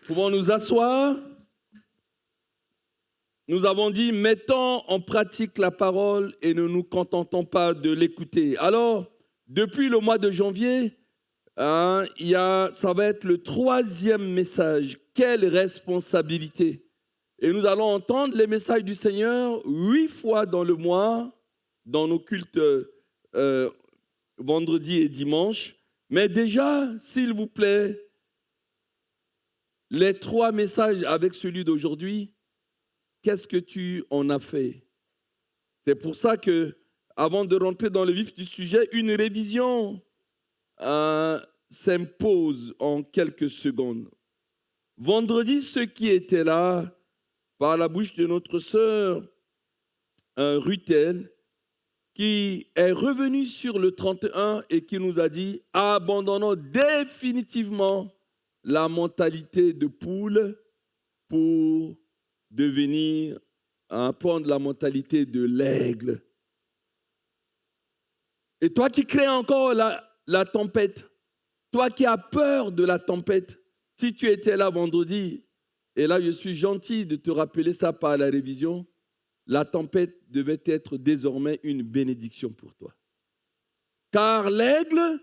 Pouvons nous asseoir? Nous avons dit, mettons en pratique la parole et ne nous contentons pas de l'écouter. Alors, depuis le mois de janvier, ça va être le 3e message. Quelle responsabilité! Et nous allons entendre les messages du Seigneur 8 fois dans le mois, dans nos cultes vendredi et dimanche. Mais déjà, s'il vous plaît, les 3 messages avec celui d'aujourd'hui, qu'est-ce que tu en as fait? C'est pour ça que, avant de rentrer dans le vif du sujet, une révision s'impose en quelques secondes. Vendredi, ceux qui étaient là, par la bouche de notre sœur Ruthel, qui est revenue sur le 31 et qui nous a dit « Abandonnons définitivement la mentalité de poule pour devenir, prendre la mentalité de l'aigle. » Et toi qui crées encore la tempête, toi qui as peur de la tempête, si tu étais là vendredi, et là je suis gentil de te rappeler ça par la révision, la tempête devait être désormais une bénédiction pour toi. Car l'aigle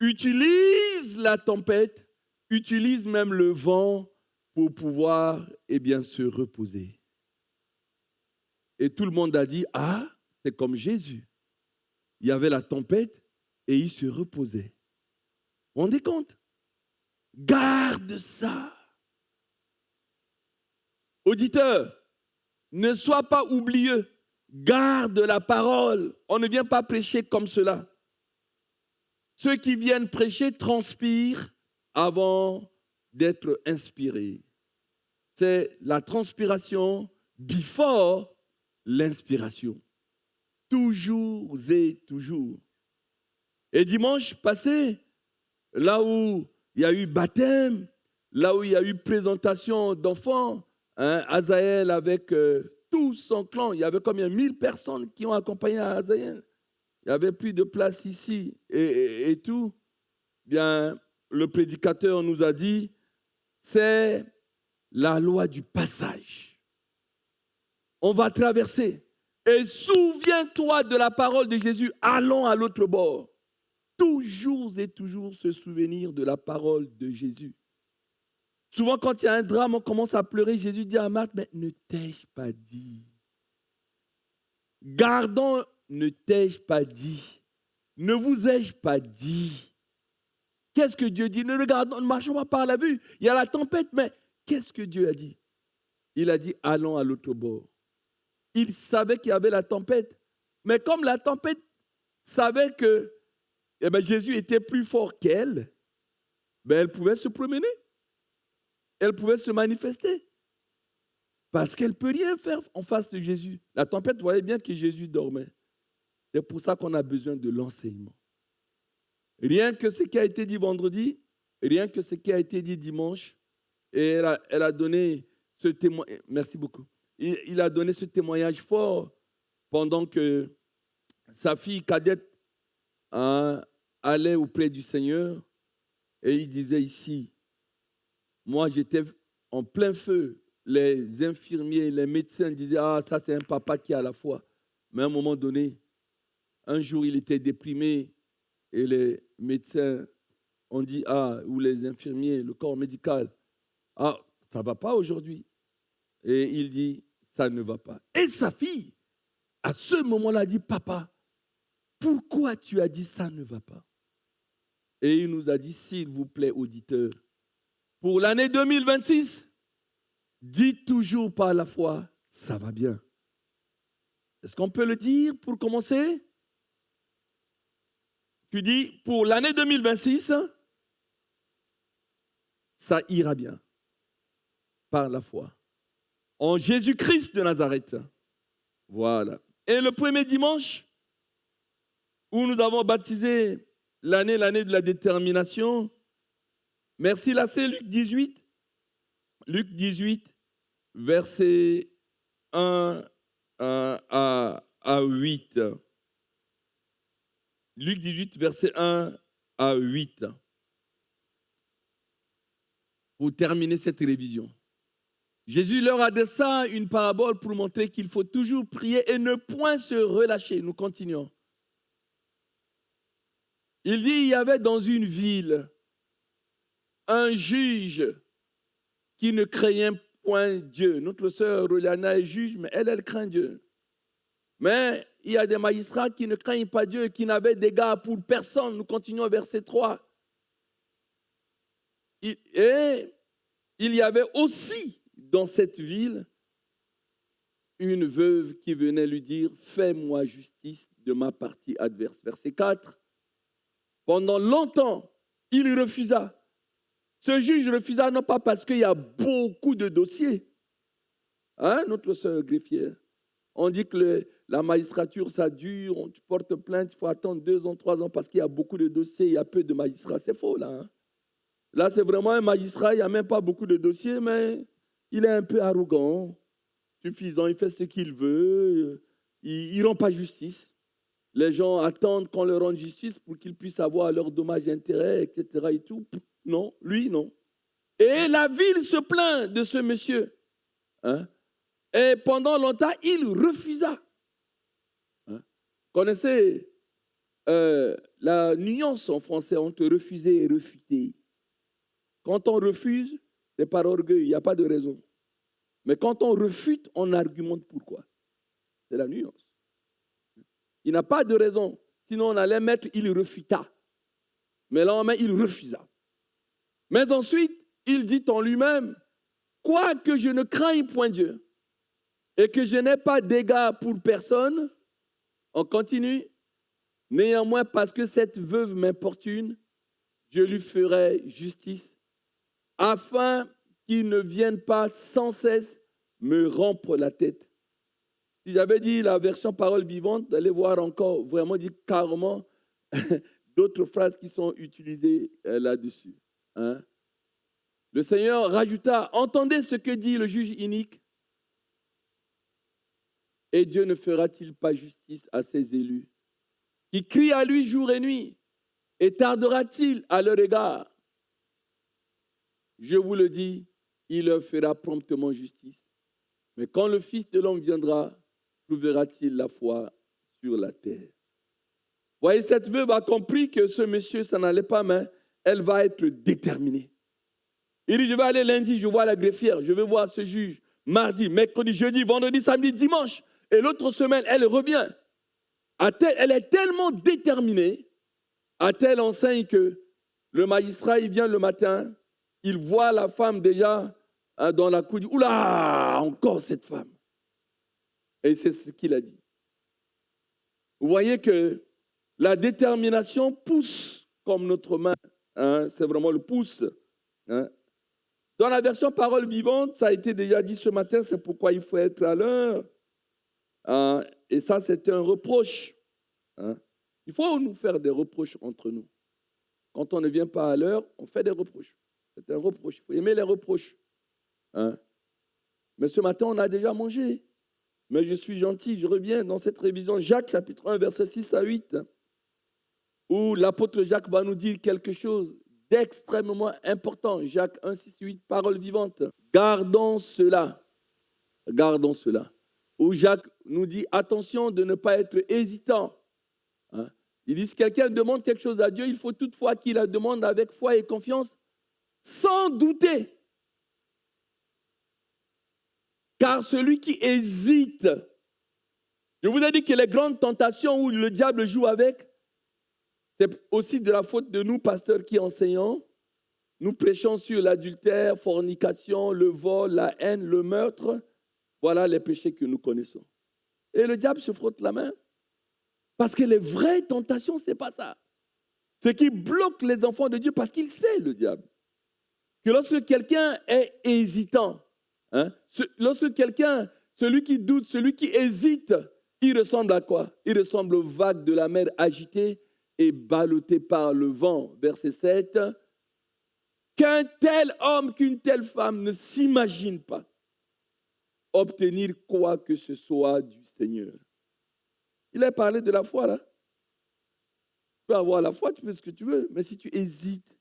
utilise la tempête, utilise même le vent pour pouvoir se reposer. Et tout le monde a dit, ah, c'est comme Jésus. Il y avait la tempête et il se reposait. Vous vous rendez compte? Garde ça. Auditeur, ne sois pas oublieux. Garde la parole. On ne vient pas prêcher comme cela. Ceux qui viennent prêcher transpirent avant d'être inspirés. C'est la transpiration before l'inspiration. Toujours et toujours. Et dimanche passé, là où il y a eu baptême, là où il y a eu présentation d'enfants, Azaël avec tout son clan, il y avait combien? 1000 personnes qui ont accompagné Azaël. Il n'y avait plus de place ici et tout. Bien, le prédicateur nous a dit, c'est la loi du passage. On va traverser. Et souviens-toi de la parole de Jésus, allons à l'autre bord. Toujours et toujours se souvenir de la parole de Jésus. Souvent, quand il y a un drame, on commence à pleurer. Jésus dit à Marthe, mais ne t'ai-je pas dit? Gardons, ne t'ai-je pas dit? Ne vous ai-je pas dit? Qu'est-ce que Dieu dit? Ne marchons pas par la vue. Il y a la tempête, mais qu'est-ce que Dieu a dit? Il a dit, allons à l'autre bord. Il savait qu'il y avait la tempête. Mais comme la tempête savait que Jésus était plus fort qu'elle, elle pouvait se promener. Elle pouvait se manifester. Parce qu'elle ne peut rien faire en face de Jésus. La tempête voyait bien que Jésus dormait. C'est pour ça qu'on a besoin de l'enseignement. Rien que ce qui a été dit vendredi, rien que ce qui a été dit dimanche, et elle a donné ce témoignage. Merci beaucoup. Il a donné ce témoignage fort pendant que sa fille cadette allait auprès du Seigneur et il disait ici, moi j'étais en plein feu, les infirmiers, les médecins disaient, ah ça c'est un papa qui a la foi. Mais à un moment donné, un jour il était déprimé et les médecins ont dit, ou les infirmiers, le corps médical, ça ne va pas aujourd'hui. Et il dit, ça ne va pas. Et sa fille, à ce moment-là, a dit, papa, pourquoi tu as dit ça ne va pas? Et il nous a dit, s'il vous plaît, auditeur, pour l'année 2026, dites toujours par la foi, ça va bien. Est-ce qu'on peut le dire pour commencer? Tu dis, pour l'année 2026, ça ira bien. Par la foi. En Jésus-Christ de Nazareth. Voilà. Et le premier dimanche, où nous avons baptisé l'année de la détermination, merci là, c'est Luc 18. Luc 18, versets 1 à à 8. Luc 18, verset 1 à 8. Pour terminer cette révision. Jésus leur adressa une parabole pour montrer qu'il faut toujours prier et ne point se relâcher. Nous continuons. Il dit, il y avait dans une ville un juge qui ne craignait point Dieu. Notre sœur Roliana est juge, mais elle craint Dieu. Mais il y a des magistrats qui ne craignent pas Dieu et qui n'avaient d'égard pour personne. Nous continuons verset 3. Et il y avait aussi dans cette ville une veuve qui venait lui dire « Fais-moi justice de ma partie adverse ». Verset 4. Pendant longtemps, il refusa. Ce juge refusa non pas parce qu'il y a beaucoup de dossiers. Hein, notre sœur greffière. On dit que la magistrature, ça dure, on porte plainte, il faut attendre 2 ans, 3 ans parce qu'il y a beaucoup de dossiers, il y a peu de magistrats. C'est faux, là. Hein? Là, c'est vraiment un magistrat, il n'y a même pas beaucoup de dossiers, mais il est un peu arrogant, suffisant, il fait ce qu'il veut, il ne rend pas justice. Les gens attendent qu'on leur rende justice pour qu'ils puissent avoir leurs dommages et intérêts, etc. Et tout. Non, lui, non. Et la ville se plaint de ce monsieur. Hein? Et pendant longtemps, il refusa. Hein? Connaissez la nuance en français entre refuser et refuter. Quand on refuse, c'est par orgueil, il n'y a pas de raison. Mais quand on refute, on argumente pourquoi. C'est la nuance. Il n'a pas de raison. Sinon, on allait mettre « il refuta ». Mais là, on met « il refusa ». Mais ensuite, il dit en lui-même « Quoique je ne craigne point Dieu et que je n'ai pas d'égard pour personne », on continue, « néanmoins, parce que cette veuve m'importune, je lui ferai justice, afin qu'il ne vienne pas sans cesse me rompre la tête. » Si j'avais dit la version parole vivante, d'aller voir encore, vraiment dit carrément d'autres phrases qui sont utilisées là-dessus. Hein? Le Seigneur rajouta, entendez ce que dit le juge inique. Et Dieu ne fera-t-il pas justice à ses élus, qui crient à lui jour et nuit, et tardera-t-il à leur égard? Je vous le dis, il leur fera promptement justice. Mais quand le Fils de l'homme viendra, trouvera-t-il la foi sur la terre? Voyez, cette veuve a compris que ce monsieur, ça n'allait pas, mais elle va être déterminée. Il dit, je vais aller lundi, je vois la greffière, je vais voir ce juge, mardi, mercredi, jeudi, vendredi, samedi, dimanche. Et l'autre semaine, elle revient. Elle est tellement déterminée, à telle enseigne que le magistrat, il vient le matin, il voit la femme déjà dans la cour, il dit, oula, encore cette femme. Et c'est ce qu'il a dit. Vous voyez que la détermination pousse comme notre main. Hein, c'est vraiment le pouce. Hein. Dans la version parole vivante, ça a été déjà dit ce matin, c'est pourquoi il faut être à l'heure. Hein, et ça, c'est un reproche. Hein. Il faut nous faire des reproches entre nous. Quand on ne vient pas à l'heure, on fait des reproches. C'est un reproche. Il faut aimer les reproches. Hein. Mais ce matin, on a déjà mangé. Mais je suis gentil, je reviens dans cette révision, Jacques chapitre 1, versets 6 à 8, où l'apôtre Jacques va nous dire quelque chose d'extrêmement important. Jacques 1, 6, 8, parole vivante. Gardons cela. Gardons cela. Où Jacques nous dit, attention de ne pas être hésitant. Hein? Il dit, si quelqu'un demande quelque chose à Dieu, il faut toutefois qu'il la demande avec foi et confiance, sans douter. Car celui qui hésite, je vous ai dit que les grandes tentations où le diable joue avec, c'est aussi de la faute de nous, pasteurs qui enseignons. Nous prêchons sur l'adultère, fornication, le vol, la haine, le meurtre. Voilà les péchés que nous connaissons. Et le diable se frotte la main. Parce que les vraies tentations, ce n'est pas ça. Ce qui bloque les enfants de Dieu, parce qu'il sait, le diable, que lorsque quelqu'un est hésitant, hein, lorsque quelqu'un, celui qui doute, celui qui hésite, il ressemble à quoi? Il ressemble aux vagues de la mer agitées et ballottées par le vent. Verset 7. Qu'un tel homme, qu'une telle femme ne s'imagine pas obtenir quoi que ce soit du Seigneur. Il a parlé de la foi, là. Tu peux avoir la foi, tu fais ce que tu veux, mais si tu hésites,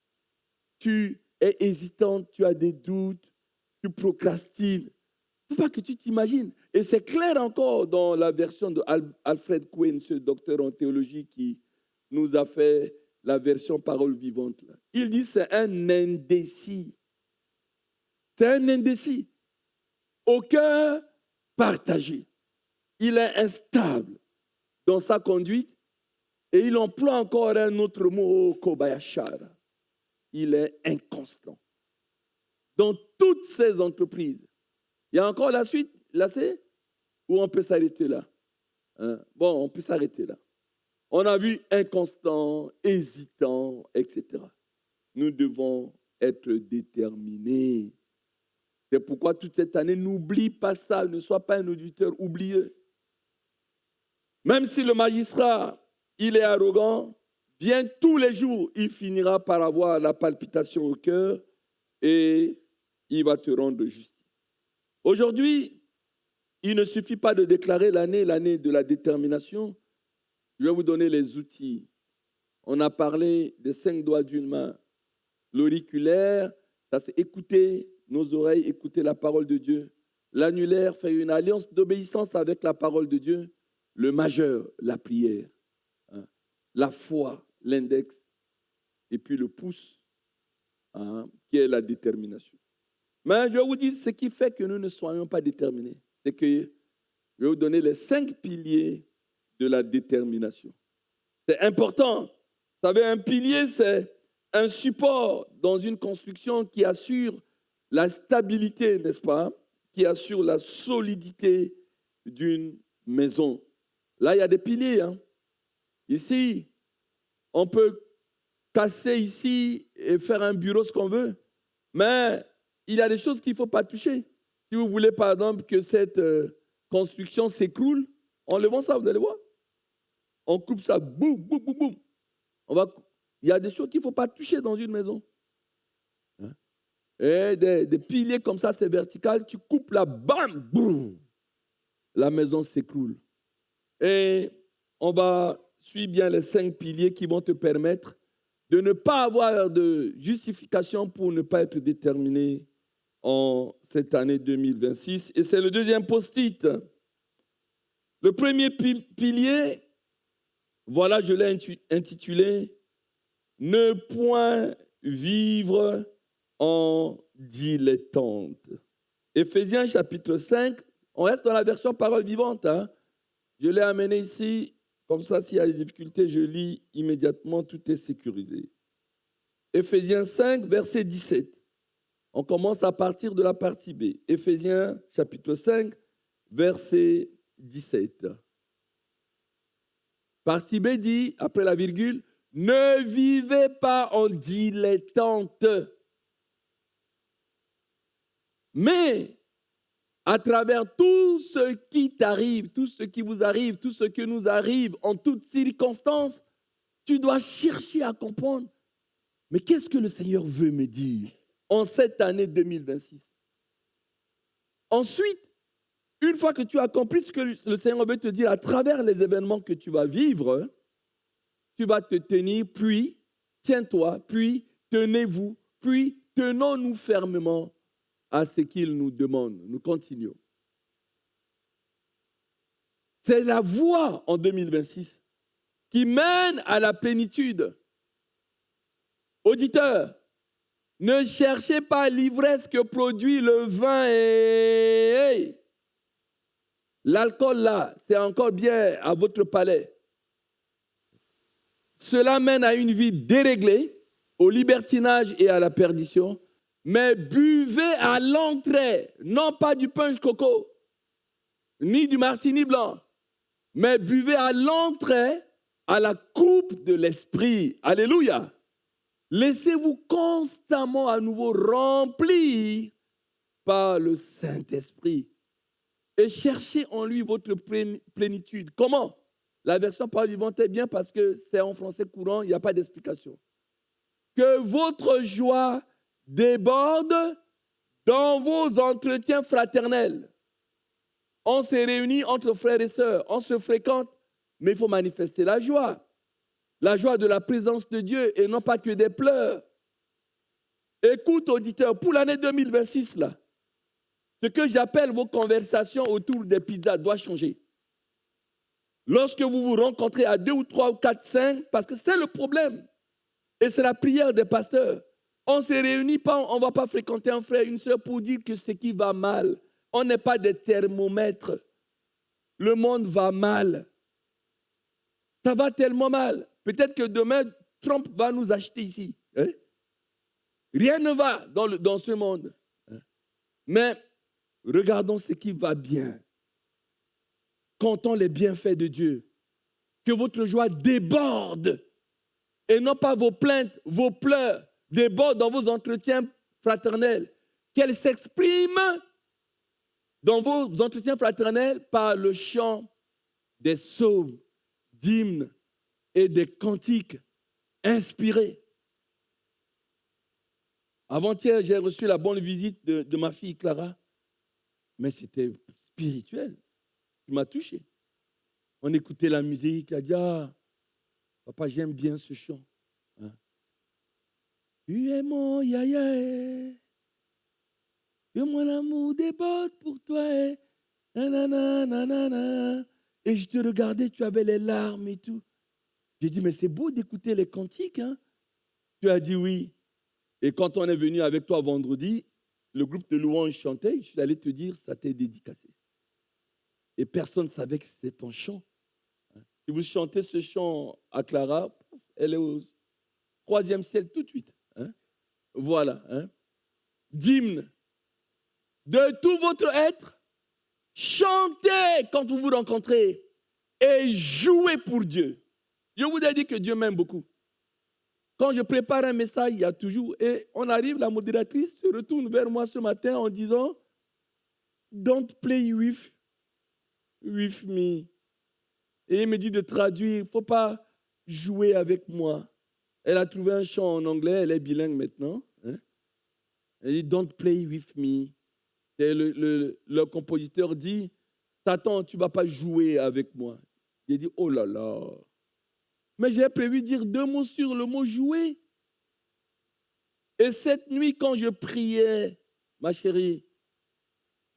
tu es hésitant, tu as des doutes, tu procrastines, il ne faut pas que tu t'imagines. Et c'est clair encore dans la version de Alfred Cohen, ce docteur en théologie qui nous a fait la version parole vivante. Là. Il dit c'est un indécis. C'est un indécis. Au cœur partagé. Il est instable dans sa conduite et il emploie encore un autre mot, Kobayashara. Il est inconstant. Dans toutes ses entreprises. Il y a encore la suite, là c'est, ou on peut s'arrêter là. Hein? Bon, on peut s'arrêter là. On a vu inconstant, hésitant, etc. Nous devons être déterminés. C'est pourquoi toute cette année, n'oublie pas ça, ne sois pas un auditeur oublieux. Même si le magistrat, il est arrogant, bien tous les jours, il finira par avoir la palpitation au cœur et il va te rendre justice. Aujourd'hui, il ne suffit pas de déclarer l'année de la détermination. Je vais vous donner les outils. On a parlé des 5 doigts d'une main. L'auriculaire, ça c'est écouter nos oreilles, écouter la parole de Dieu. L'annulaire, faire une alliance d'obéissance avec la parole de Dieu. Le majeur, la prière. La foi, l'index. Et puis le pouce, qui est la détermination. Mais je vais vous dire ce qui fait que nous ne soyons pas déterminés. C'est que je vais vous donner les 5 piliers de la détermination. C'est important. Vous savez, un pilier, c'est un support dans une construction qui assure la stabilité, n'est-ce pas? Qui assure la solidité d'une maison. Là, il y a des piliers. Hein. Ici, on peut casser ici et faire un bureau, ce qu'on veut. Mais il y a des choses qu'il ne faut pas toucher. Si vous voulez, par exemple, que cette construction s'écroule, en levant ça, vous allez voir. On coupe ça, boum, boum, boum, boum. Il y a des choses qu'il ne faut pas toucher dans une maison. Hein? Et des piliers comme ça, c'est vertical, tu coupes là, bam, boum. La maison s'écroule. Et on va suivre bien les 5 piliers qui vont te permettre de ne pas avoir de justification pour ne pas être déterminé en cette année 2026. Et c'est le deuxième post-it. Le premier pilier, voilà, je l'ai intitulé « Ne point vivre en dilettante ». Éphésiens chapitre 5, on reste dans la version parole vivante. Hein. Je l'ai amené ici, comme ça s'il y a des difficultés, je lis immédiatement, tout est sécurisé. Éphésiens 5, verset 17. On commence à partir de la partie B. Éphésiens chapitre 5, verset 17. Partie B dit, après la virgule, « Ne vivez pas en dilettante, mais à travers tout ce qui t'arrive, tout ce qui vous arrive, tout ce que nous arrive en toutes circonstances, tu dois chercher à comprendre. Mais qu'est-ce que le Seigneur veut me dire en cette année 2026? Ensuite, une fois que tu as compris ce que le Seigneur veut te dire à travers les événements que tu vas vivre, tu vas te tenir, puis tiens-toi, puis tenez-vous, puis tenons-nous fermement à ce qu'il nous demande. Nous continuons. C'est la voie en 2026 qui mène à la plénitude. Auditeurs, ne cherchez pas l'ivresse que produit le vin et l'alcool là, c'est encore bien à votre palais. Cela mène à une vie déréglée, au libertinage et à la perdition. Mais buvez à l'entrée, non pas du punch coco, ni du martini blanc, mais buvez à l'entrée à la coupe de l'esprit. Alléluia. Laissez-vous constamment à nouveau remplir par le Saint-Esprit et cherchez en lui votre plénitude. Comment? La version parole vivante est bien parce que c'est en français courant, il n'y a pas d'explication. Que votre joie déborde dans vos entretiens fraternels. On se réunit entre frères et sœurs, on se fréquente, mais il faut manifester la joie. La joie de la présence de Dieu et non pas que des pleurs. Écoute, auditeur, pour l'année 2026, là, ce que j'appelle vos conversations autour des pizzas doit changer. Lorsque vous vous rencontrez à 2 ou 3 ou 4, 5, parce que c'est le problème. Et c'est la prière des pasteurs. On ne se réunit pas, on ne va pas fréquenter un frère, une soeur pour dire que ce qui va mal. On n'est pas des thermomètres. Le monde va mal. Ça va tellement mal. Peut-être que demain, Trump va nous acheter ici. Hein? Rien ne va dans ce monde. Mais regardons ce qui va bien. Comptons les bienfaits de Dieu. Que votre joie déborde. Et non pas vos plaintes, vos pleurs débordent dans vos entretiens fraternels. Qu'elle s'exprime dans vos entretiens fraternels par le chant des psaumes, d'hymnes et des cantiques inspirés. Avant-hier, j'ai reçu la bonne visite de ma fille Clara, mais c'était spirituel. Il m'a touché. On écoutait la musique, elle a dit « Ah, papa, j'aime bien ce chant. Hein? Tu es mon yaya, que mon amour déborde pour toi. Nanana, nanana. » Et je te regardais, tu avais les larmes et tout. J'ai dit, mais c'est beau d'écouter les cantiques. Hein? Tu as dit oui. Et quand on est venu avec toi vendredi, le groupe de louanges chantait, je suis allé te dire, ça t'est dédicacé. Et personne ne savait que c'était ton chant. Si vous chantez ce chant à Clara, elle est au 3e ciel tout de suite. Hein? Voilà. Hein? D'hymne. De tout votre être, chantez quand vous vous rencontrez et jouez pour Dieu. Je vous ai dit que Dieu m'aime beaucoup. Quand je prépare un message, il y a toujours... Et on arrive, la modératrice se retourne vers moi ce matin en disant « Don't play with me ». Et il me dit de traduire, il ne faut pas jouer avec moi. Elle a trouvé un chant en anglais, elle est bilingue maintenant. Hein? Elle dit « Don't play with me ». Et le compositeur dit « Satan, tu ne vas pas jouer avec moi ». J'ai dit « Oh là là ». Mais j'ai prévu dire 2 mots sur le mot « jouer ». Et cette nuit, quand je priais, ma chérie,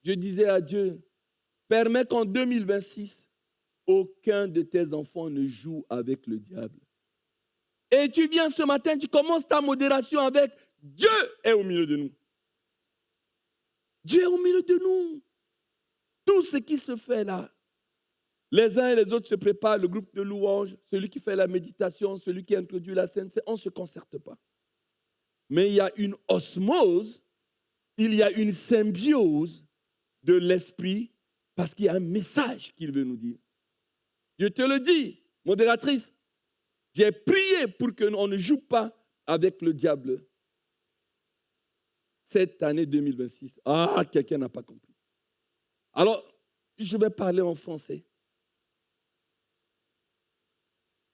je disais à Dieu, permets qu'en 2026, aucun de tes enfants ne joue avec le diable. Et tu viens ce matin, tu commences ta modération avec Dieu est au milieu de nous. Dieu est au milieu de nous. Tout ce qui se fait là, les uns et les autres se préparent, le groupe de louanges, celui qui fait la méditation, celui qui introduit la scène, on ne se concerte pas. Mais il y a une osmose, il y a une symbiose de l'esprit parce qu'il y a un message qu'il veut nous dire. Je te le dis, modératrice, j'ai prié pour qu'on ne joue pas avec le diable cette année 2026. Ah, quelqu'un n'a pas compris. Alors, je vais parler en français.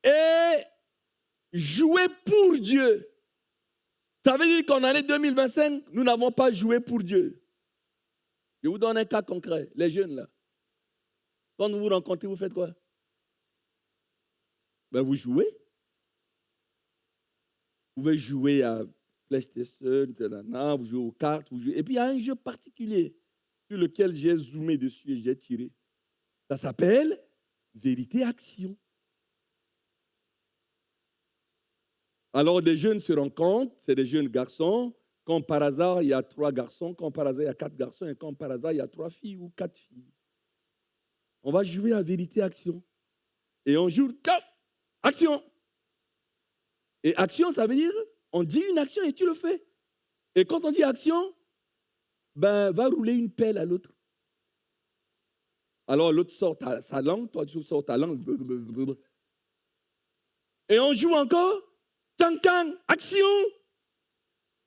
Et jouer pour Dieu. Ça veut dire qu'en année 2025, nous n'avons pas joué pour Dieu. Je vous donne un cas concret. Les jeunes là. Quand vous vous rencontrez, vous faites quoi? Ben, vous jouez. Vous pouvez jouer à PlayStation, vous jouez aux cartes, vous jouez. Et puis il y a un jeu particulier sur lequel j'ai zoomé dessus et j'ai tiré. Ça s'appelle Vérité Action. Alors des jeunes se rencontrent, c'est des jeunes garçons. Quand par hasard il y a 3 garçons, quand par hasard il y a 4 garçons, et quand par hasard il y a 3 filles ou 4 filles. On va jouer à Vérité Action. Et on joue action. Et action, ça veut dire, on dit une action et tu le fais. Et quand on dit action, ben, va rouler une pelle à l'autre. Alors l'autre sort sa langue, toi tu sors ta langue. Et on joue encore. Tankan, action.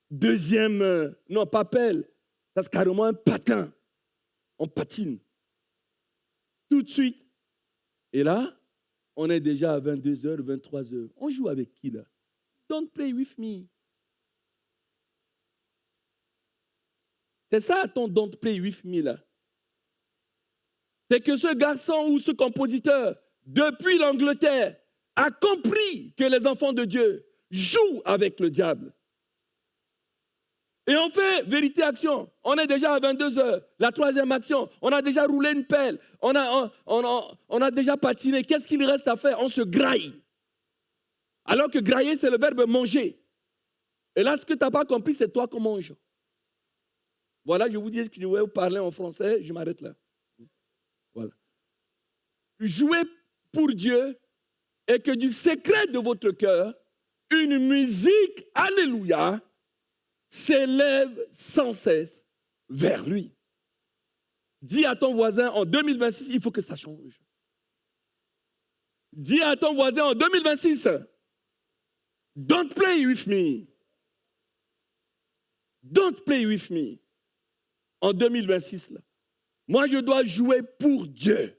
Deuxième, non pas pelle, ça c'est carrément un patin. On patine. Tout de suite. Et là, on est déjà à 22h, 23h. On joue avec qui là? Don't play with me. C'est ça ton don't play with me là. C'est que ce garçon ou ce compositeur depuis l'Angleterre, a compris que les enfants de Dieu jouent avec le diable. Et on fait vérité action. On est déjà à 22 heures. La troisième action. On a déjà roulé une pelle. On a déjà patiné. Qu'est-ce qu'il reste à faire? On se graille. Alors que grailler, c'est le verbe manger. Et là, ce que tu n'as pas compris, c'est toi qu'on mange. Voilà, je vous dis que je vais vous parler en français. Je m'arrête là. Voilà. Jouez pour Dieu et que du secret de votre cœur, une musique, alléluia, s'élève sans cesse vers lui. Dis à ton voisin, en 2026, il faut que ça change. Dis à ton voisin, en 2026, don't play with me. Don't play with me. En 2026, là. Moi, je dois jouer pour Dieu.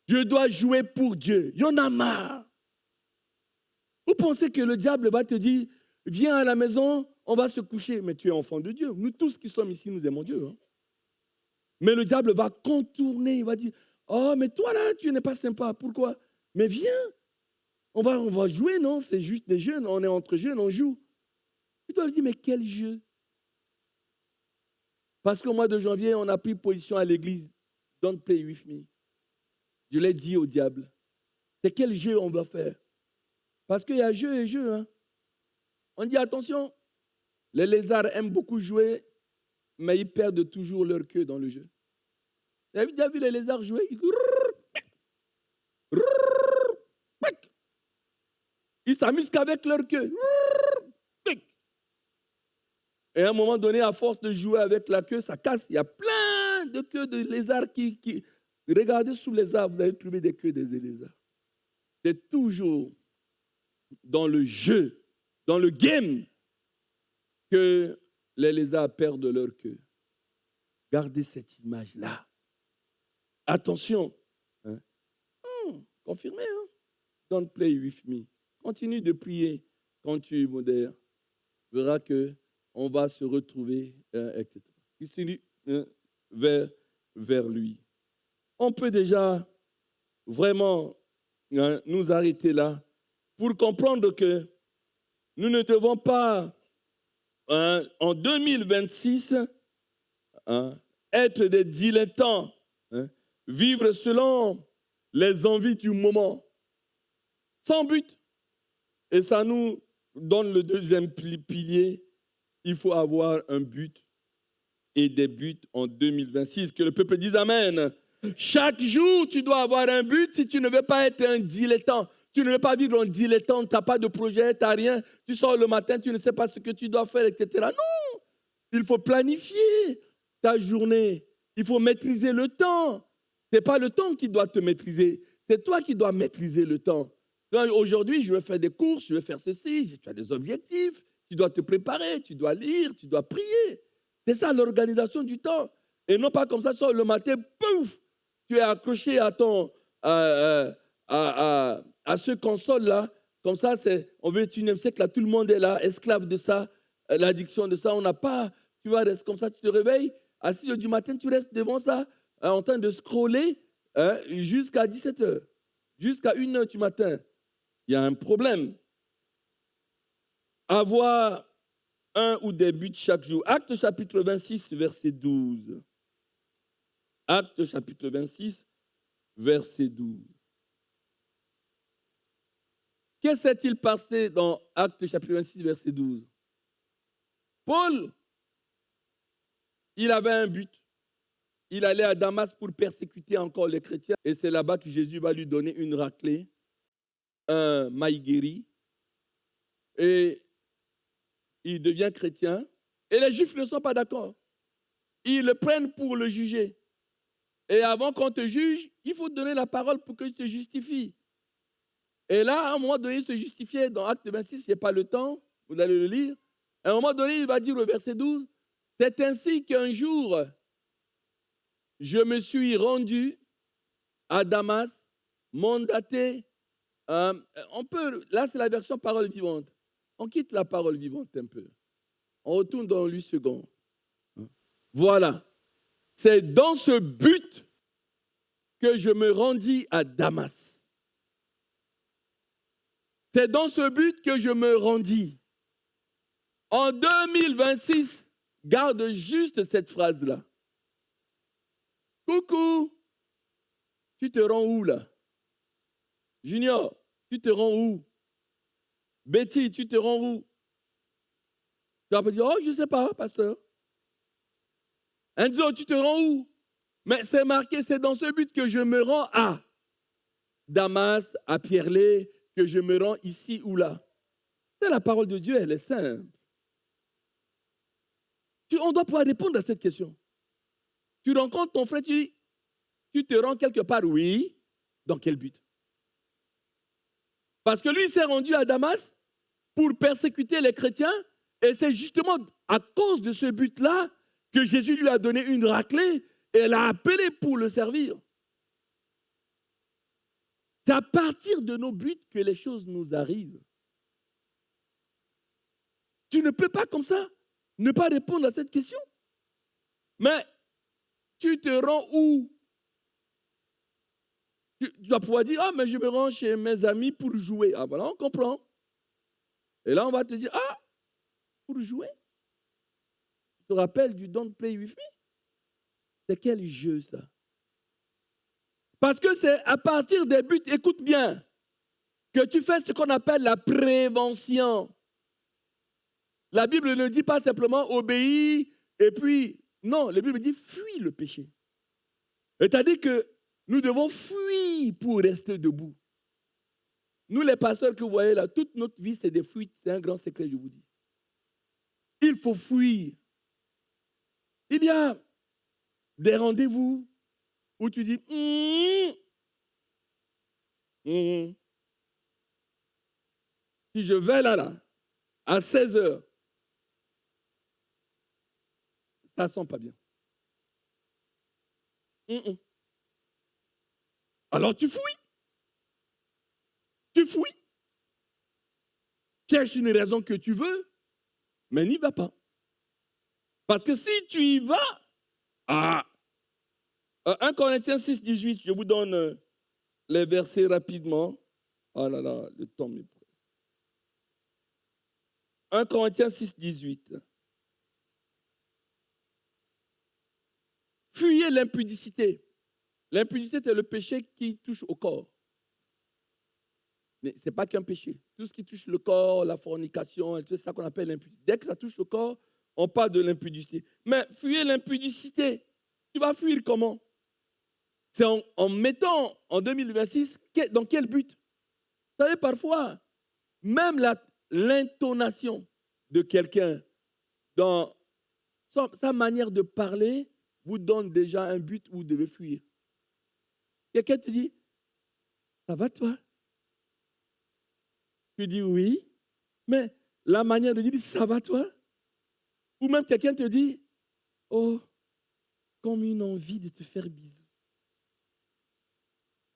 Je dois jouer pour Dieu. Il y en a marre. Vous pensez que le diable va te dire, viens à la maison, on va se coucher. Mais tu es enfant de Dieu. Nous tous qui sommes ici, nous aimons Dieu. Hein? Mais le diable va contourner, il va dire, oh, mais toi là, tu n'es pas sympa. Pourquoi? Mais viens, on va jouer, non? C'est juste des jeunes, on est entre jeunes, on joue. Tu dois dire, mais quel jeu? Parce qu'au mois de janvier, on a pris position à l'église. Don't play with me. Je l'ai dit au diable. C'est quel jeu on va faire? Parce qu'il y a jeu et jeu. Hein? On dit attention, les lézards aiment beaucoup jouer, mais ils perdent toujours leur queue dans le jeu. Vous avez déjà vu les lézards jouer? Ils s'amusent qu'avec leur queue. Et à un moment donné, à force de jouer avec la queue, ça casse. Il y a plein de queues de lézards qui... Regardez sous les arbres, vous allez trouver des queues des lézards. C'est toujours dans le jeu, dans le game, que les lézards perdent leur queue. Gardez cette image-là. Attention. Hein? Confirmé. Hein? Don't play with me. Continue de prier quand tu es modère. Tu verras qu'on va se retrouver, etc. Continue vers lui. On peut déjà vraiment nous arrêter là pour comprendre que nous ne devons pas, en 2026, être des dilettants, vivre selon les envies du moment, sans but. Et ça nous donne le deuxième pilier. Il faut avoir un but et des buts en 2026. Que le peuple dise Amen. Chaque jour, tu dois avoir un but si tu ne veux pas être un dilettant. Tu ne veux pas vivre en dilettante, tu n'as pas de projet, tu n'as rien. Tu sors le matin, tu ne sais pas ce que tu dois faire, etc. Non, il faut planifier ta journée. Il faut maîtriser le temps. Ce n'est pas le temps qui doit te maîtriser. C'est toi qui dois maîtriser le temps. Aujourd'hui, je vais faire des courses, je vais faire ceci. Tu as des objectifs. Tu dois te préparer, tu dois lire, tu dois prier. C'est ça l'organisation du temps. Et non pas comme ça, sors le matin, pouf, tu es accroché à ton... à ce console-là, comme ça, c'est au XXIe siècle, là, tout le monde est là, esclave de ça, l'addiction de ça, on n'a pas, tu vois, reste comme ça, tu te réveilles, à 6 h du matin, tu restes devant ça, en train de scroller jusqu'à 17 h, jusqu'à 1 h du matin. Il y a un problème. Avoir un ou des buts chaque jour. Acte chapitre 26, verset 12. Acte chapitre 26, verset 12. Que s'est-il passé dans Acte chapitre 26, verset 12? Paul, il avait un but. Il allait à Damas pour persécuter encore les chrétiens. Et c'est là-bas que Jésus va lui donner une raclée, un maïguéri. Et il devient chrétien. Et les Juifs ne sont pas d'accord. Ils le prennent pour le juger. Et avant qu'on te juge, il faut te donner la parole pour que tu te justifies. Et là, à un moment donné, il se justifiait dans Acte 26, il n'y a pas le temps, vous allez le lire. À un moment donné, il va dire au verset 12, « C'est ainsi qu'un jour, je me suis rendu à Damas, mandaté. » Là, c'est la version parole vivante. On quitte la parole vivante un peu. On retourne dans 8 secondes. Voilà. C'est dans ce but que je me rendis à Damas. C'est dans ce but que je me rendis. En 2026, garde juste cette phrase-là. Coucou, tu te rends où là? Junior, tu te rends où? Betty, tu te rends où? Tu vas dire, oh, je ne sais pas, pasteur. Enzo, tu te rends où? Mais c'est marqué, c'est dans ce but que je me rends à Damas, à Pierre-Lé, que je me rends ici ou là. C'est la parole de Dieu, elle est simple. On doit pouvoir répondre à cette question. Tu rencontres ton frère, tu dis, tu te rends quelque part, oui. Dans quel but? Parce que lui, il s'est rendu à Damas pour persécuter les chrétiens, et c'est justement à cause de ce but-là que Jésus lui a donné une raclée et l'a appelé pour le servir. C'est à partir de nos buts que les choses nous arrivent. Tu ne peux pas comme ça ne pas répondre à cette question. Mais tu te rends où? Tu vas pouvoir dire, ah, mais je me rends chez mes amis pour jouer. Ah, voilà, on comprend. Et là, on va te dire, ah, pour jouer? Tu te rappelles du Don't Play With Me? C'est quel jeu, ça? Parce que c'est à partir des buts, écoute bien, que tu fais ce qu'on appelle la prévention. La Bible ne dit pas simplement obéis et puis, non, la Bible dit fuis le péché. C'est-à-dire que nous devons fuir pour rester debout. Nous, les pasteurs que vous voyez là, toute notre vie, c'est des fuites. C'est un grand secret, je vous dis. Il faut fuir. Il y a des rendez-vous où tu dis, si je vais là, à 16 heures, ça ne sent pas bien. Alors tu fouilles. Tu fouilles. Cherche une raison que tu veux, mais n'y va pas. Parce que si tu y vas, 1 Corinthiens 6, 18, je vous donne les versets rapidement. Oh là là, le temps m'est prêt. 1 Corinthiens 6, 18. Fuyez l'impudicité. L'impudicité, c'est le péché qui touche au corps. Mais ce n'est pas qu'un péché. Tout ce qui touche le corps, la fornication, c'est ça qu'on appelle l'impudicité. Dès que ça touche le corps, on parle de l'impudicité. Mais fuyez l'impudicité. Tu vas fuir comment? C'est en mettant en 2026, dans quel but? Vous savez, parfois, même l'intonation de quelqu'un, dans sa manière de parler, vous donne déjà un but où vous devez fuir. Quelqu'un te dit, ça va toi? Tu dis oui, mais la manière de dire, ça va toi? Ou même quelqu'un te dit, oh, comme une envie de te faire bisou.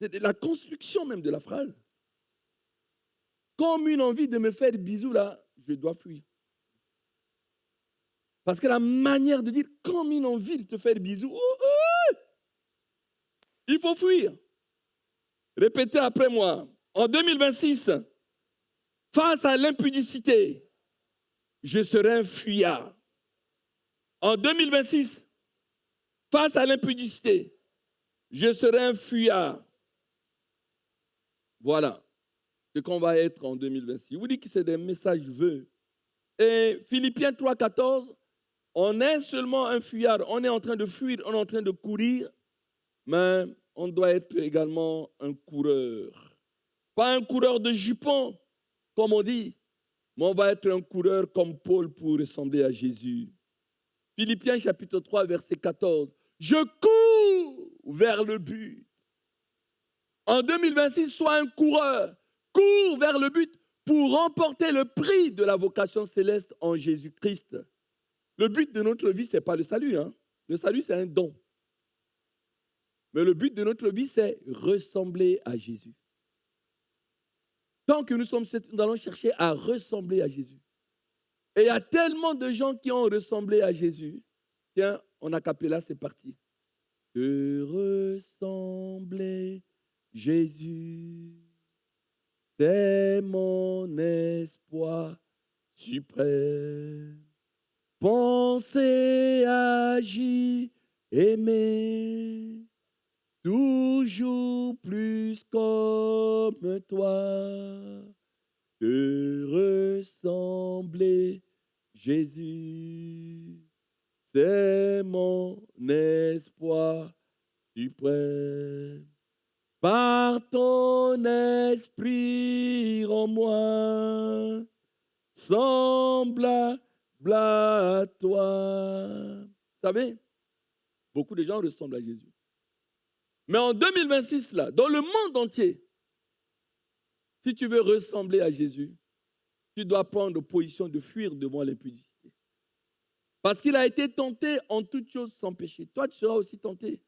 C'est la construction même de la phrase. Comme une envie de me faire bisou, là, je dois fuir. Parce que la manière de dire, comme une envie de te faire bisou, il faut fuir. Répétez après moi. En 2026, face à l'impudicité, je serai un fuyard. En 2026, face à l'impudicité, je serai un fuyard. Voilà ce qu'on va être en 2026. Je vous dis que c'est des messages vœux. Et Philippiens 3, 14, on est seulement un fuyard. On est en train de fuir, on est en train de courir, mais on doit être également un coureur. Pas un coureur de jupons, comme on dit, mais on va être un coureur comme Paul pour ressembler à Jésus. Philippiens chapitre 3, verset 14. Je cours vers le but. En 2026, sois un coureur. Cours vers le but pour remporter le prix de la vocation céleste en Jésus-Christ. Le but de notre vie, ce n'est pas le salut. Le salut, c'est un don. Mais le but de notre vie, c'est ressembler à Jésus. Tant que nous allons chercher à ressembler à Jésus. Et il y a tellement de gens qui ont ressemblé à Jésus. Tiens, on a capé là, c'est parti. te ressembler, Jésus. C'est mon espoir suprême. Penser, agir, aimer, toujours plus comme toi. Te ressembler, Jésus. C'est mon espoir suprême. Par ton esprit en moi, semblable à toi. Vous savez, beaucoup de gens ressemblent à Jésus. Mais en 2026, là, dans le monde entier, si tu veux ressembler à Jésus, tu dois prendre position de fuir devant l'impudicité. Parce qu'il a été tenté en toutes choses sans péché. Toi, tu seras aussi tenté.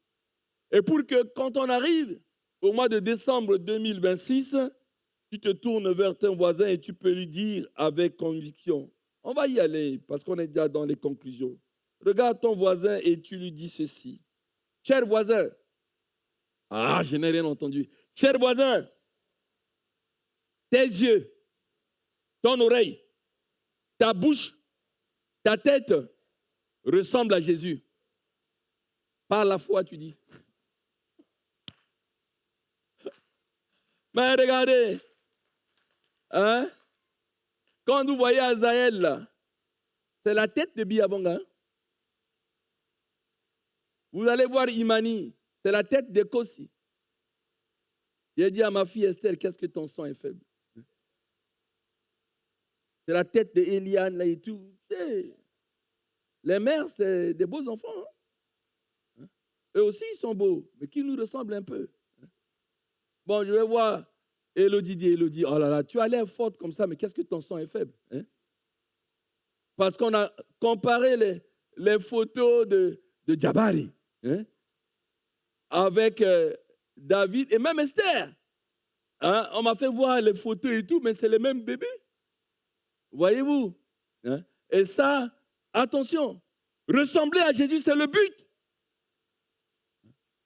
Et pour que quand on arrive au mois de décembre 2026, tu te tournes vers ton voisin et tu peux lui dire avec conviction, on va y aller parce qu'on est déjà dans les conclusions. Regarde ton voisin et tu lui dis ceci. Cher voisin, ah, je n'ai rien entendu. Cher voisin, tes yeux, ton oreille, ta bouche, ta tête ressemblent à Jésus. Par la foi, tu dis. Mais regardez, hein? Quand vous voyez Azaël, là, c'est la tête de Biabonga. Hein? Vous allez voir Imani, c'est la tête de Kossi. J'ai dit à ma fille Estelle, qu'est-ce que ton sang est faible? C'est la tête de Eliane, là et tout. Les mères, c'est des beaux enfants. Hein? Eux aussi, ils sont beaux, mais qui nous ressemblent un peu. Bon, je vais voir Élodie dit, Élodie, oh là là, tu as l'air forte comme ça, mais qu'est-ce que ton sang est faible? Hein? Parce qu'on a comparé les photos de Jabari hein, avec David et même Esther. Hein? On m'a fait voir les photos et tout, mais c'est les mêmes bébés. Voyez-vous? Hein? Et ça, attention, ressembler à Jésus, c'est le but.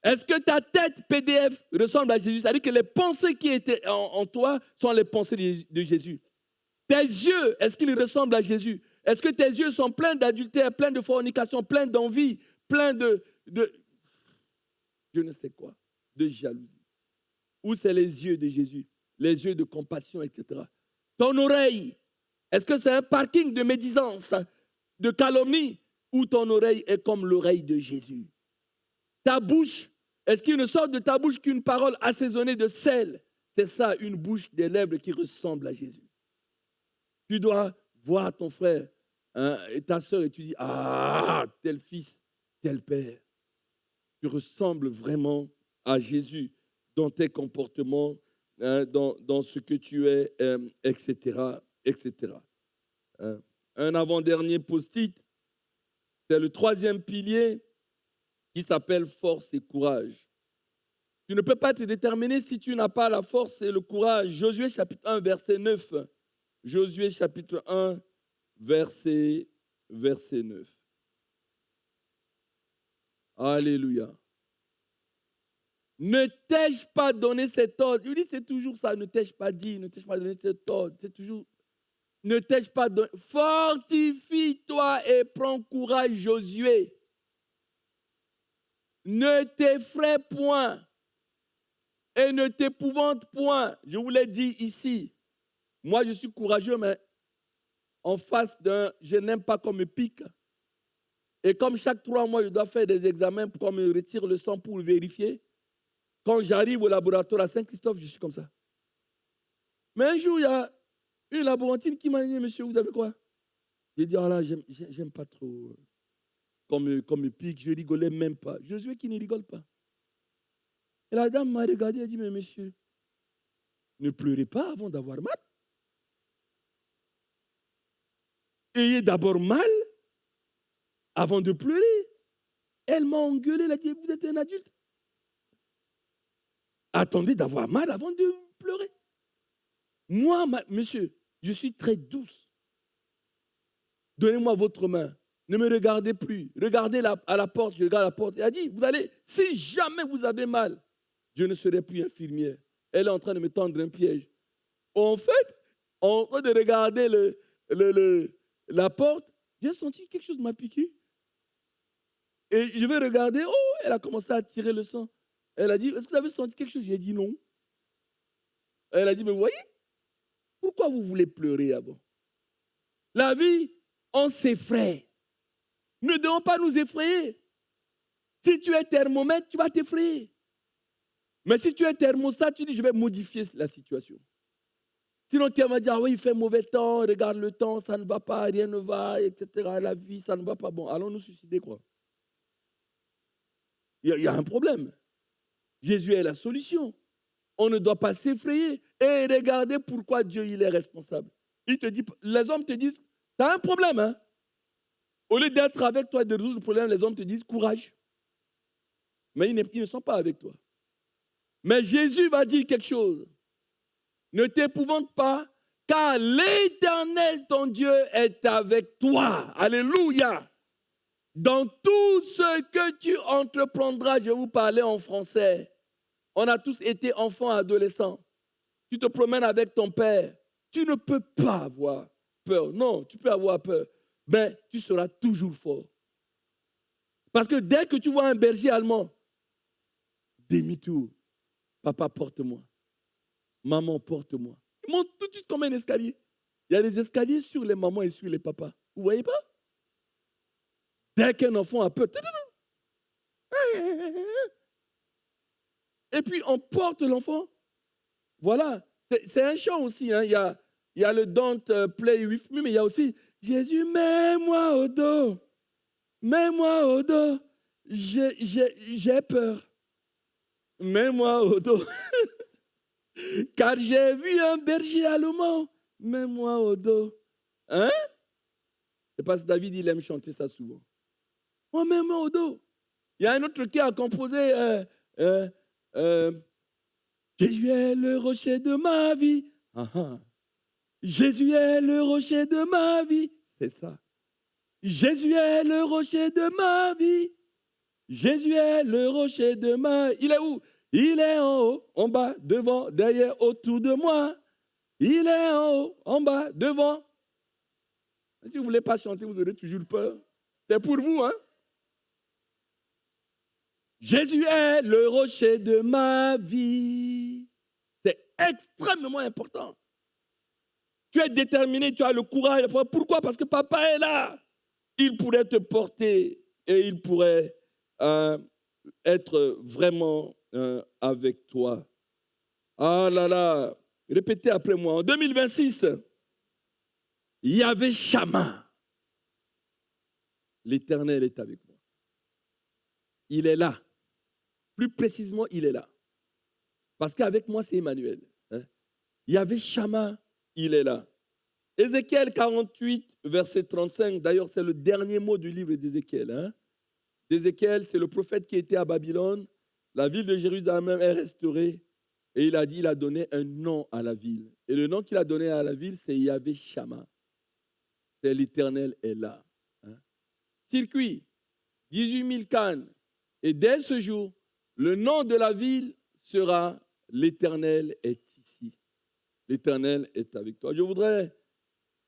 Est-ce que ta tête PDF ressemble à Jésus? C'est-à-dire que les pensées qui étaient en toi sont les pensées de Jésus. Tes yeux, est-ce qu'ils ressemblent à Jésus? Est-ce que tes yeux sont pleins d'adultère, pleins de fornication, pleins d'envie, pleins de je ne sais quoi, de jalousie? Ou c'est les yeux de Jésus, les yeux de compassion, etc. Ton oreille, est-ce que c'est un parking de médisance, de calomnie, ou ton oreille est comme l'oreille de Jésus? Ta bouche, est-ce qu'il ne sort de ta bouche qu'une parole assaisonnée de sel? C'est ça, une bouche, des lèvres qui ressemble à Jésus. Tu dois voir ton frère hein, et ta soeur et tu dis, ah, tel fils, tel père. Tu ressembles vraiment à Jésus dans tes comportements, hein, dans ce que tu es, etc., etc. Hein. Un avant-dernier post-it, c'est le troisième pilier qui s'appelle force et courage. Tu ne peux pas te déterminer si tu n'as pas la force et le courage. Josué chapitre 1, verset 9. Josué chapitre 1, verset 9. Alléluia. Ne t'ai-je pas donné cet ordre? Je dis, c'est toujours ça. Ne t'ai-je pas dit, ne t'ai-je pas donné cet ordre. C'est toujours, ne t'ai-je pas donné. Fortifie-toi et prends courage, Josué. Ne t'effraie point et ne t'épouvante point. Je vous l'ai dit ici. Moi, je suis courageux, mais en face d'un, je n'aime pas qu'on me pique. Et comme chaque 3 mois, je dois faire des examens pour qu'on me retire le sang pour vérifier. Quand j'arrive au laboratoire à Saint-Christophe, je suis comme ça. Mais un jour, il y a une laborantine qui m'a dit, monsieur, vous avez quoi? J'ai dit, ah là, j'aime pas trop qu'on me pique, je rigolais même pas. Josué qui ne rigole pas. Et la dame m'a regardé et a dit, mais monsieur, ne pleurez pas avant d'avoir mal. Ayez d'abord mal avant de pleurer. Elle m'a engueulé, elle a dit, vous êtes un adulte. Attendez d'avoir mal avant de pleurer. Moi, monsieur, je suis très douce. Donnez-moi votre main. Ne me regardez plus. Regardez à la porte, je regarde la porte. Elle a dit, vous allez, si jamais vous avez mal, je ne serai plus infirmière. Elle est en train de me tendre un piège. En fait, en train de regarder la porte, j'ai senti quelque chose m'a piqué. Et je vais regarder, oh, elle a commencé à tirer le sang. Elle a dit, est-ce que vous avez senti quelque chose? J'ai dit non. Elle a dit, mais vous voyez, pourquoi vous voulez pleurer avant? La vie, on s'effraie. Ne devons pas nous effrayer. Si tu es thermomètre, tu vas t'effrayer. Mais si tu es thermostat, tu dis, je vais modifier la situation. Sinon, tu vas dire, oui, il fait mauvais temps, regarde le temps, ça ne va pas, rien ne va, etc. La vie, ça ne va pas. Bon, allons nous suicider, quoi. Il y a un problème. Jésus est la solution. On ne doit pas s'effrayer. Et regardez pourquoi Dieu, il est responsable. Il te dit, les hommes te disent, tu as un problème, hein? Au lieu d'être avec toi et de résoudre le problème, les hommes te disent, courage. Mais ils ne sont pas avec toi. Mais Jésus va dire quelque chose. Ne t'épouvante pas, car l'Éternel, ton Dieu, est avec toi. Alléluia. Dans tout ce que tu entreprendras, je vais vous parler en français. On a tous été enfants, adolescents. Tu te promènes avec ton père. Tu ne peux pas avoir peur. Non, tu peux avoir peur. Mais tu seras toujours fort. Parce que dès que tu vois un berger allemand, demi-tour. Papa, porte-moi. Maman, porte-moi. Il monte tout de suite comme un escalier. Il y a des escaliers sur les mamans et sur les papas. Vous ne voyez pas? Dès qu'un enfant a peur, et puis on porte l'enfant. Voilà. C'est un chant aussi. Hein. Il y a le Don't Play With Me, mais il y a aussi Jésus, mets-moi au dos. Mets-moi au dos. J'ai peur. Mets-moi au dos. Car j'ai vu un berger allemand. Mets-moi au dos. Hein? C'est parce que David, il aime chanter ça souvent. Oh, mets-moi au dos. Il y a un autre qui a composé Jésus est le rocher de ma vie. Ah, ah. Jésus est le rocher de ma vie. C'est ça. Jésus est le rocher de ma vie. Jésus est le rocher de ma vie. Il est où? Il est en haut, en bas, devant, derrière, autour de moi. Il est en haut, en bas, devant. Si vous ne voulez pas chanter, vous aurez toujours peur. C'est pour vous, hein? Jésus est le rocher de ma vie. C'est extrêmement important. Tu es déterminé, tu as le courage. Pourquoi? Parce que papa est là. Il pourrait te porter et il pourrait être vraiment avec toi. Ah là là, répétez après moi. En 2026, il y avait Shama. L'Éternel est avec moi. Il est là. Plus précisément, il est là. Parce qu'avec moi, c'est Emmanuel. Hein? Il y avait Shama, il est là. Ézéchiel 48, verset 35, d'ailleurs, c'est le dernier mot du livre d'Ézéchiel. Hein? Ézéchiel, c'est le prophète qui était à Babylone. La ville de Jérusalem est restaurée. Et il a dit, il a donné un nom à la ville. Et le nom qu'il a donné à la ville, c'est Yahvé Shama. C'est l'Éternel est là. Hein? Circuit, 18 000 cannes. Et dès ce jour, le nom de la ville sera l'Éternel est ici. L'Éternel est avec toi. Je voudrais,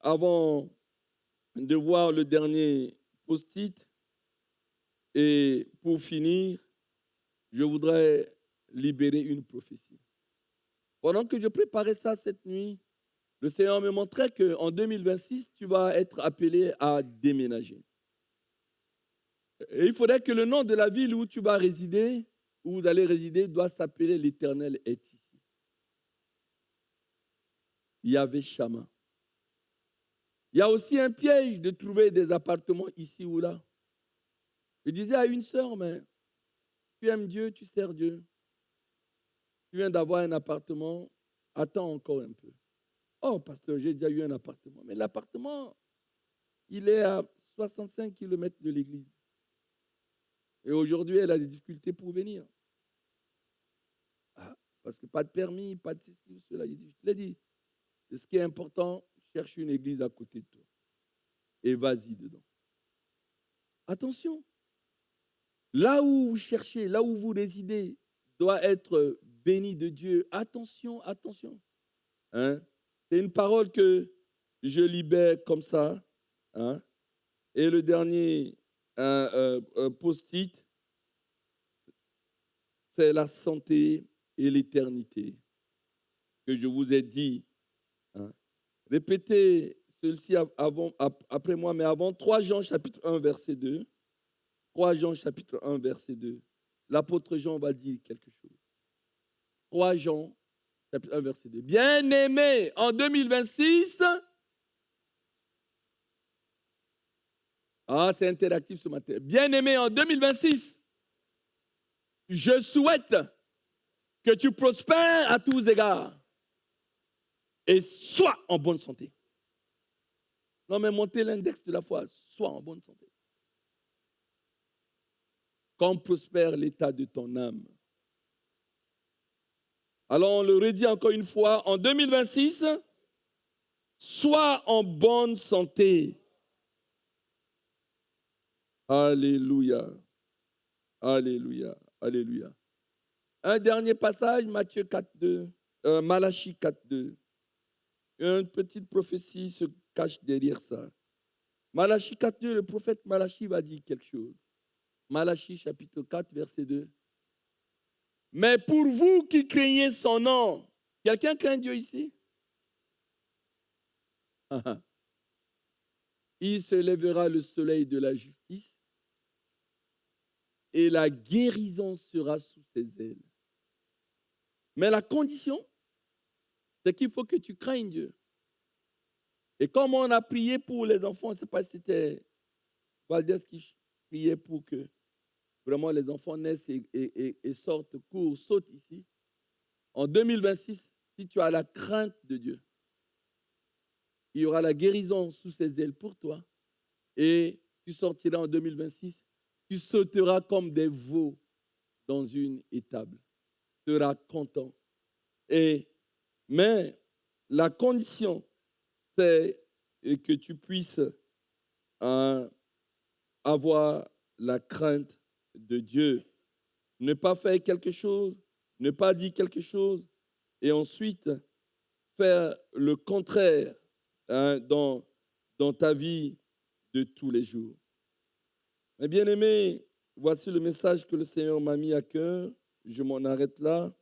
avant de voir le dernier post-it, et pour finir, je voudrais libérer une prophétie. Pendant que je préparais ça cette nuit, le Seigneur me montrait qu'en 2026, tu vas être appelé à déménager. Et il faudrait que le nom de la ville où tu vas résider, où vous allez résider, doit s'appeler l'Éternel est ici. Yahvé Shama. Il y a aussi un piège de trouver des appartements ici ou là. Je disais à une sœur, mais tu aimes Dieu, tu sers Dieu. Tu viens d'avoir un appartement, attends encore un peu. Oh, pasteur, j'ai déjà eu un appartement. Mais l'appartement, il est à 65 km de l'église. Et aujourd'hui, elle a des difficultés pour venir. Ah, parce que pas de permis, pas de ceci ou cela. Je te l'ai dit. Ce qui est important, cherche une église à côté de toi. Et vas-y dedans. Attention. Là où vous cherchez, là où vous résidez, doit être béni de Dieu. Attention, attention. Hein? C'est une parole que je libère comme ça. Hein? Et le dernier post-it, c'est la santé et l'éternité que je vous ai dit. Hein? Répétez ceci après moi, mais avant, 3 Jean chapitre 1, verset 2. 3 Jean chapitre 1, verset 2. L'apôtre Jean va dire quelque chose. 3 Jean chapitre 1, verset 2. Bien-aimés, en 2026, c'est interactif ce matin. Bien-aimés, en 2026, je souhaite que tu prospères à tous égards et sois en bonne santé. Non, mais montez l'index de la foi, sois en bonne santé. Comme prospère l'état de ton âme. Alors, on le redit encore une fois, en 2026, sois en bonne santé. Alléluia. Alléluia. Alléluia. Un dernier passage, Matthieu 4.2, Malachie 4.2. Une petite prophétie se cache derrière ça. Malachie 4.2, le prophète Malachie va dire quelque chose. Malachie chapitre 4, verset 2. Mais pour vous qui craignez son nom, quelqu'un craint Dieu ici? Il se lèvera le soleil de la justice et la guérison sera sous ses ailes. Mais la condition, c'est qu'il faut que tu craignes Dieu. Et comme on a prié pour les enfants, je ne sais pas si c'était Valdez qui priait pour que vraiment les enfants naissent et sortent, courent, sautent ici. En 2026, si tu as la crainte de Dieu, il y aura la guérison sous ses ailes pour toi. Et tu sortiras en 2026, tu sauteras comme des veaux dans une étable. Tu seras content. Mais la condition, c'est que tu puisses avoir la crainte de Dieu. Ne pas faire quelque chose, ne pas dire quelque chose, et ensuite faire le contraire dans ta vie de tous les jours. Mes bien-aimés, voici le message que le Seigneur m'a mis à cœur. Je m'en arrête là.